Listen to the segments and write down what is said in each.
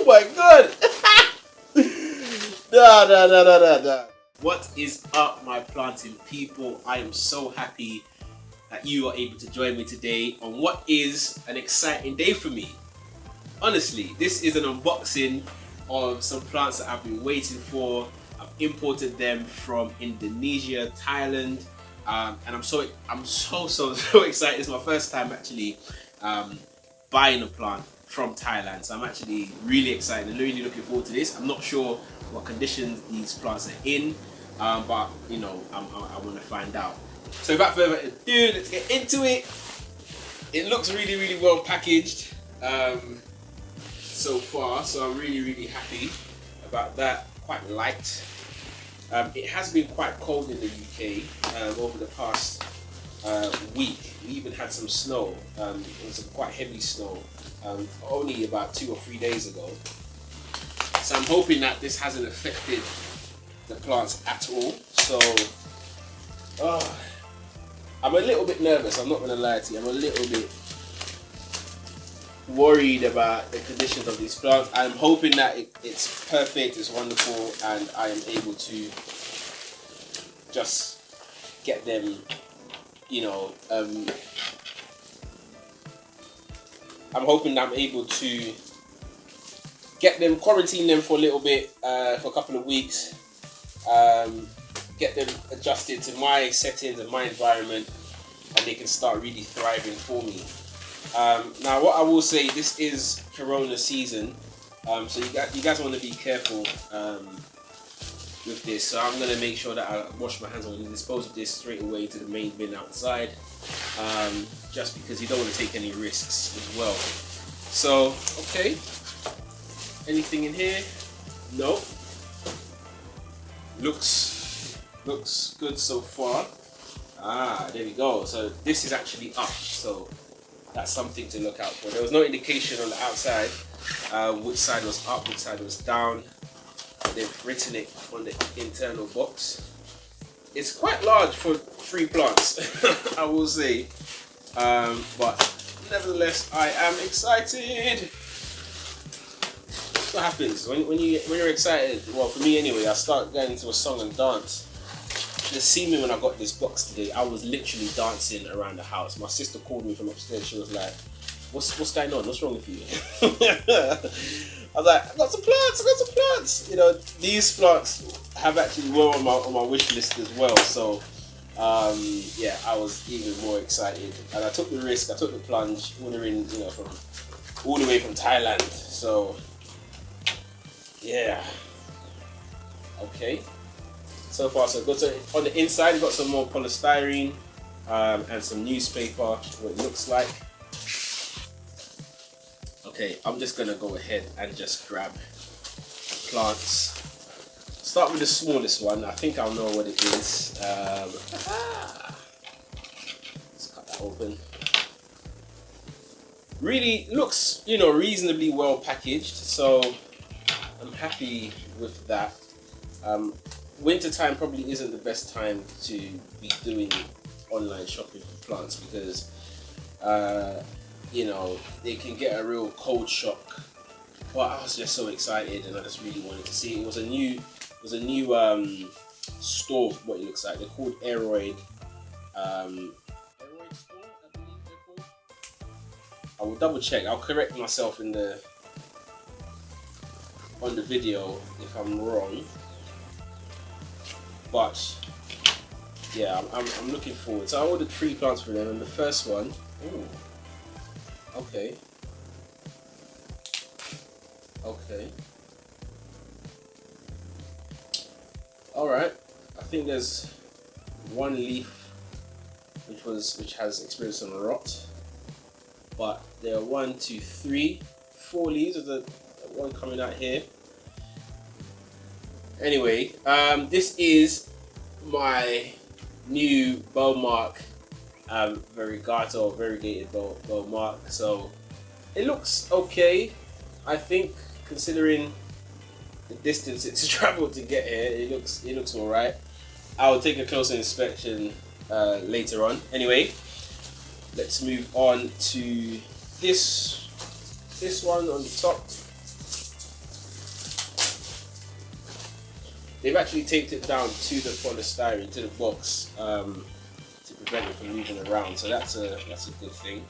Oh my god! Nah. What is up, my planting people? I am so happy that you are able to join me today on what is an exciting day for me. Honestly, this is an unboxing of some plants that I've been waiting for. I've imported them from Indonesia, Thailand, and I'm so excited. It's my first time actually buying a plant from Thailand, so I'm actually really excited and really looking forward to this. I'm not sure what conditions these plants are in, but you know, I want to find out. So without further ado, let's get into it. It looks really well packaged so far, so I'm really happy about that. Quite light. It has been quite cold in the UK over the past week. We even had some snow. It was some quite heavy snow only about 2 or 3 days ago. So I'm hoping that this hasn't affected the plants at all. So I'm a little bit nervous, I'm not going to lie to you. I'm a little bit worried about the conditions of these plants. I'm hoping that it's perfect, it's wonderful, and I am able to just get them, you know, I'm hoping that I'm able to get them, quarantine them for a little bit, for a couple of weeks, get them adjusted to my settings and my environment, and they can start really thriving for me. Now, what I will say, this is Corona season, so you guys want to be careful with this. So I'm going to make sure that I wash my hands. I'm going to dispose of this straight away to the main bin outside, just because you don't want to take any risks as well. So, okay, anything in here? No. Looks good so far. There we go. So this is actually up, so that's something to look out for. There was no indication on the outside which side was up, which side was down. They've written it on the internal box. It's quite large for 3 plants, I will say, but nevertheless, I am excited. What happens when you're excited? Well, for me anyway, I start getting into a song and dance. You see me when I got this box today. I was literally dancing around the house. My sister called me from upstairs. She was like, "What's going on? What's wrong with you?" I was like, I got some plants. You know, these plants have actually were on my wish list as well. So yeah, I was even more excited, and I took the risk. I took the plunge, ordering, you know, from all the way from Thailand. So yeah, okay. So far so good. So on the inside, you've got some more polystyrene and some newspaper, what it looks like. Okay, I'm just gonna go ahead and just grab the plants. Start with the smallest one. I think I'll know what it is. Let's cut that open. Really looks, you know, reasonably well packaged, so I'm happy with that. Winter time probably isn't the best time to be doing online shopping for plants because you know, they can get a real cold shock. But I was just so excited, and I just really wanted to see it. It was a new store. What it looks like, they're called Aeroid. Aeroid store, I believe they're called. I will double check. I'll correct myself on the video if I'm wrong. But yeah, I'm looking forward. So I ordered 3 plants for them, and the first one, ooh, okay. All right. I think there's 1 leaf which has experienced some rot, but there are 1, 2, 3, 4 leaves of the one coming out here. Anyway, this is my new Bowmark variegated Bowmark. So it looks okay, I think, considering the distance it's traveled to get here. It looks all right. I'll take a closer inspection later on. Anyway, let's move on to this one on the top. they've actually taped it down to the polystyrene, to the box, to prevent it from moving around. So that's a good thing.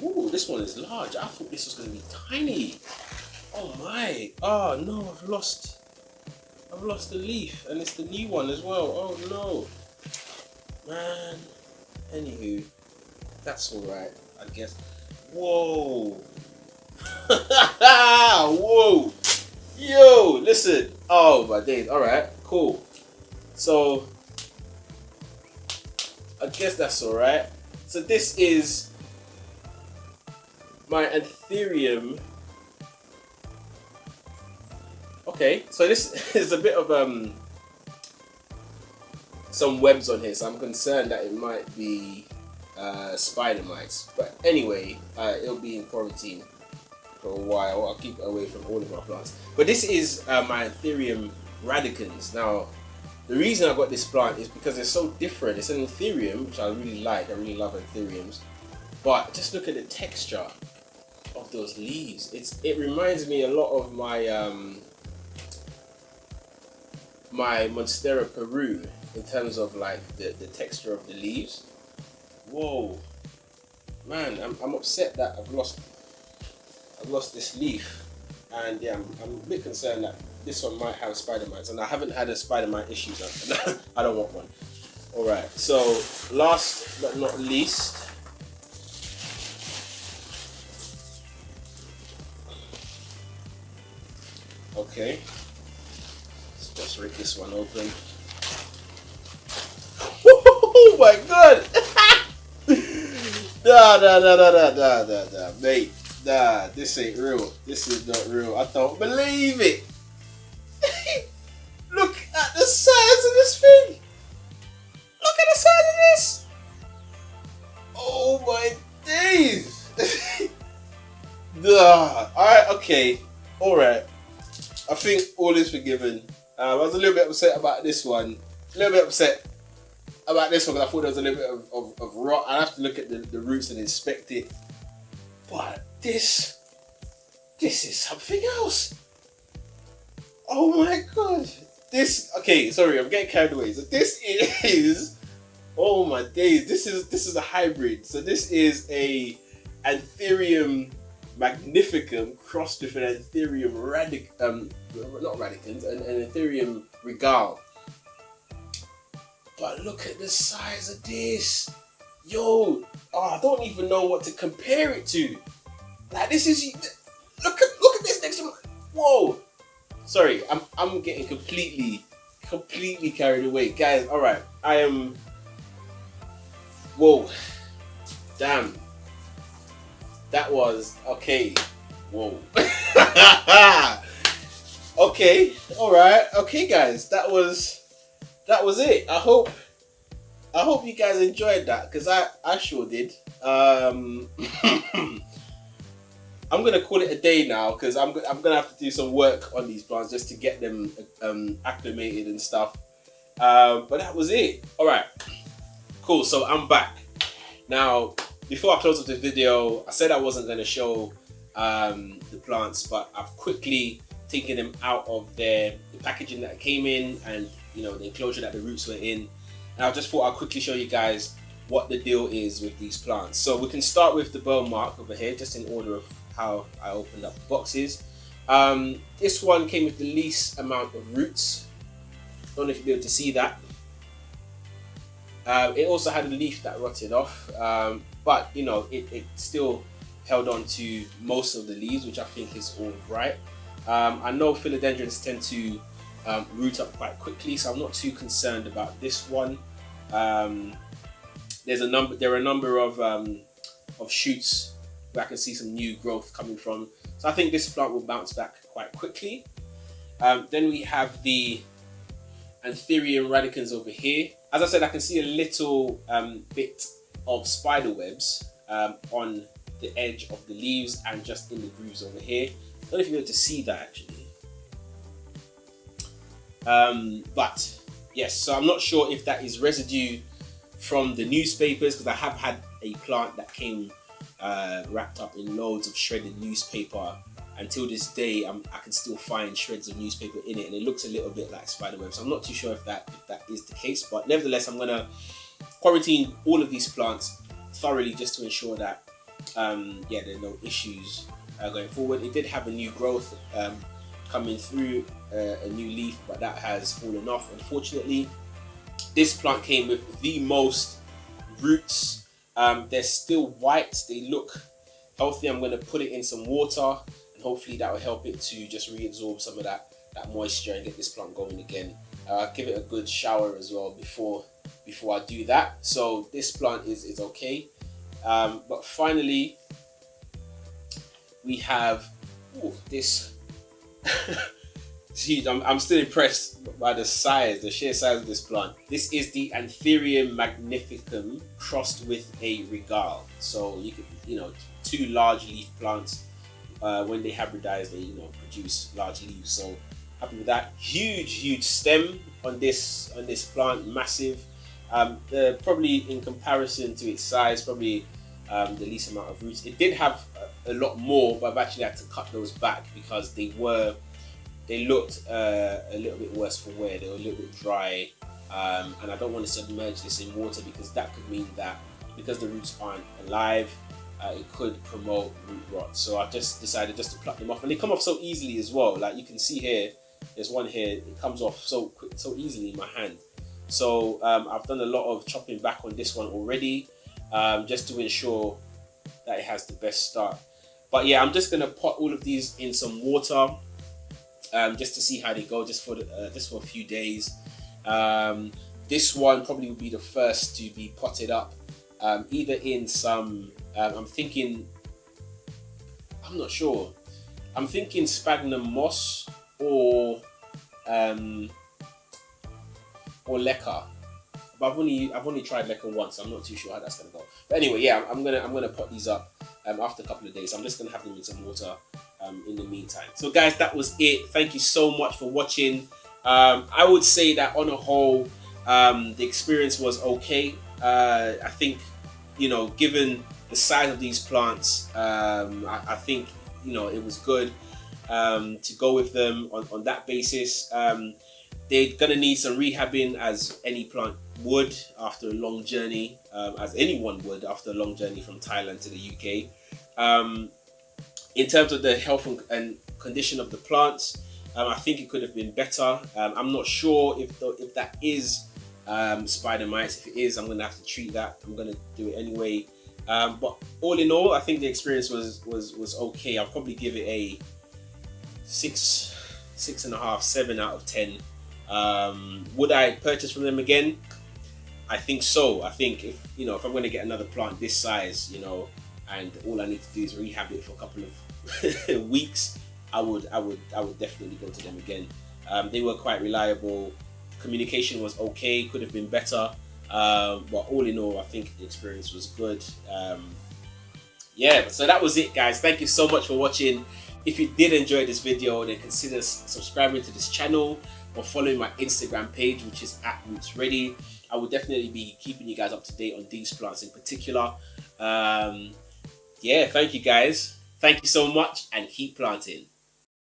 Ooh, this one is large. I thought this was going to be tiny. Oh my! Oh no, I've lost the leaf, and it's the new one as well. Oh no, man. Anywho, that's all right, I guess. Whoa! Whoa! Yo, listen. Oh my days. All right, cool. So I guess that's all right. So this is my anthurium. Okay, so this is a bit of some webs on here, so I'm concerned that it might be spider mites. But anyway, it'll be in quarantine for a while. I'll keep it away from all of my plants. But this is my anthurium radicans. Now, the reason I got this plant is because it's so different. It's an anthurium, which I really like. I really love anthuriums. But just look at the texture of those leaves. It reminds me a lot of my my Monstera Peru in terms of like the texture of the leaves. Whoa, man, I'm upset that I've lost this leaf, and yeah, I'm a bit concerned that this one might have spider mites, and I haven't had a spider mite issue, so I don't want one. All right, so last but not least, okay, let's just rip this one open. Oh my god! Nah, mate. Nah, this ain't real. This is not real. I don't believe it. Look at the size of this thing. Look at the size of this. Oh my days. Nah. Alright, okay. Alright. I think all is forgiven. I was a little bit upset about this one. A little bit upset about this one because I thought there was a little bit of rot. I have to look at the roots and inspect it. But this is something else. Oh my god. Okay, sorry, I'm getting carried away. So this is, oh my days, this is a hybrid. So this is a Anthurium magnificum crossed with an Anthurium not radicans, an Anthurium regale. But look at the size of this. Yo, I don't even know what to compare it to. Like, this is, look at this next to my, whoa. Sorry, I'm getting completely carried away. Guys, alright, I am, whoa, damn. That was, okay, whoa. Okay, alright, okay guys, that was it. I hope you guys enjoyed that, because I sure did. I'm gonna call it a day now, because I'm gonna have to do some work on these plants just to get them acclimated and stuff. But that was it. All right, cool. So I'm back now. Before I close up this video, I said I wasn't gonna show the plants, but I've quickly taken them out of the packaging that came in, and the enclosure that the roots were in. And I just thought I'd quickly show you guys what the deal is with these plants. So we can start with the burn mark over here, just in order of how I opened up the boxes. This one came with the least amount of roots. Don't know if you'll be able to see that. It also had a leaf that rotted off, but it still held on to most of the leaves, which I think is all right. I know philodendrons tend to root up quite quickly, so I'm not too concerned about this one. There are a number of shoots where I can see some new growth coming from, so I think this plant will bounce back quite quickly. Then we have the Anthurium radicans over here. As I said, I can see a little bit of spider webs on the edge of the leaves and just in the grooves over here. I don't know if you're able to see that actually. But yes, so I'm not sure if that is residue from the newspapers, because I have had a plant that came wrapped up in loads of shredded newspaper. Until this day, I can still find shreds of newspaper in it, and it looks a little bit like spiderweb. So I'm not too sure if that is the case, but nevertheless, I'm gonna quarantine all of these plants thoroughly just to ensure that yeah, there are no issues going forward. It did have a new growth coming through, a new leaf, but that has fallen off, unfortunately. This plant came with the most roots. They're still white, they look healthy. I'm going to put it in some water, and hopefully that will help it to just reabsorb some of that moisture and get this plant going again. Give it a good shower as well before I do that. So this plant is okay. But finally, we have this. It's huge. I'm still impressed by the sheer size of this plant. This is the Anthurium magnificum crossed with a regale. So you could, two large leaf plants. When they hybridize, they produce large leaves. So happy with that. Huge stem on this plant, massive. Probably in comparison to its size, probably the least amount of roots. It did have a lot more, but I've actually had to cut those back because they looked a little bit worse for wear. They were a little bit dry, and I don't want to submerge this in water because that could mean that because the roots aren't alive, it could promote root rot. So I just decided just to pluck them off, and they come off so easily as well. Like you can see here, there's one here. It comes off so quick, so easily in my hand. So I've done a lot of chopping back on this one already, just to ensure that it has the best start. But yeah, I'm just gonna pot all of these in some water, just to see how they go, just for a few days. This one probably will be the first to be potted up, either in some. I'm not sure. I'm thinking sphagnum moss or leca. But I've only tried leca once. So I'm not too sure how that's gonna go. But anyway, yeah, I'm gonna pot these up after a couple of days. I'm just gonna have them in some water in the meantime. So guys, that was it. Thank you so much for watching. I would say that on a whole, the experience was okay. I think, given the size of these plants, I think it was good to go with them on that basis. They're gonna need some rehabbing, as any plant would after a long journey, as anyone would after a long journey from Thailand to the UK. In terms of the health and condition of the plants, I think it could have been better. I'm not sure if that is spider mites. If it is, I'm gonna have to treat that. I'm gonna do it anyway. But all in all, I think the experience was okay. I'll probably give it a 6.5, 7 out of 10. Would I purchase from them again? I think so. I think if I'm going to get another plant this size, and all I need to do is rehab it for a couple of weeks, I would definitely go to them again. They were quite reliable. Communication was okay. Could have been better. But all in all, I think the experience was good. Yeah, so that was it, guys. Thank you so much for watching. If you did enjoy this video, then consider subscribing to this channel or following my Instagram page, which is @rootsready. I will definitely be keeping you guys up to date on these plants in particular. Yeah, thank you guys. Thank you so much, and keep planting.